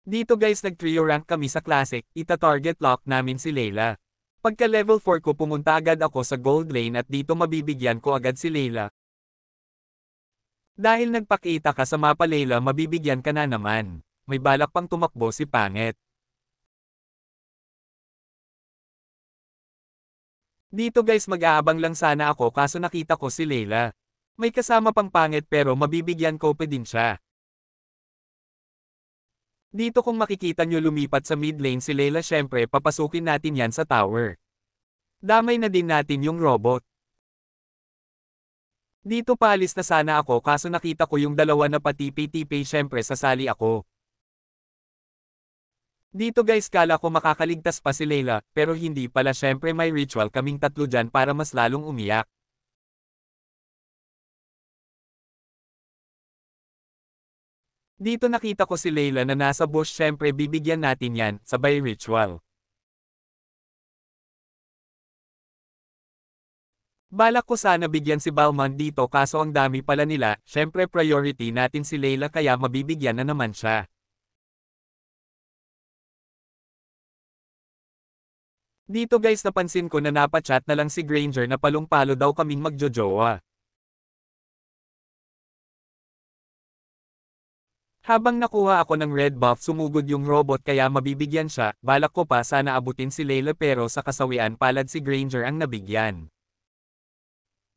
Dito guys nag-trio rank kami sa Classic, ita-target lock namin si Layla. Pagka level 4 ko pumunta agad ako sa gold lane at dito mabibigyan ko agad si Layla. Dahil nagpakita ka sa mapa Layla mabibigyan ka na naman. May balak pang tumakbo si Pangit. Dito guys mag-aabang lang sana ako kaso nakita ko si Layla. May kasama pang Pangit pero mabibigyan ko pa din siya. Dito kung makikita nyo lumipat sa mid lane si Layla syempre papasukin natin yan sa tower. Damay na din natin yung robot. Dito paalis na sana ako kaso nakita ko yung dalawa na patipi-tipi syempre sasali ako. Dito guys kala ko makakaligtas pa si Layla pero hindi pala syempre may ritual kaming tatlo dyan para mas lalong umiyak. Dito nakita ko si Layla na nasa bush syempre bibigyan natin yan, sabay ritual. Balak ko sana bigyan si Balmond dito kaso ang dami pala nila, syempre priority natin si Layla kaya mabibigyan na naman siya. Dito guys napansin ko na napachat na lang si Granger na palong-palo daw kaming magjojowa. Habang nakuha ako ng red buff sumugod yung robot kaya mabibigyan siya, balak ko pa sana abutin si Layla pero sa kasawian palad si Granger ang nabigyan.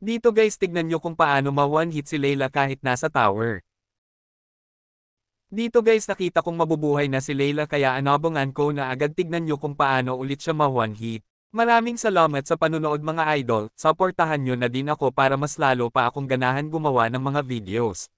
Dito guys tignan nyo kung paano ma-one hit si Layla kahit nasa tower. Dito guys nakita kong mabubuhay na si Layla kaya anabangan ko na agad tignan nyo kung paano ulit siya ma-one hit. Maraming salamat sa panunood mga idol, supportahan nyo na din ako para mas lalo pa akong ganahan gumawa ng mga videos.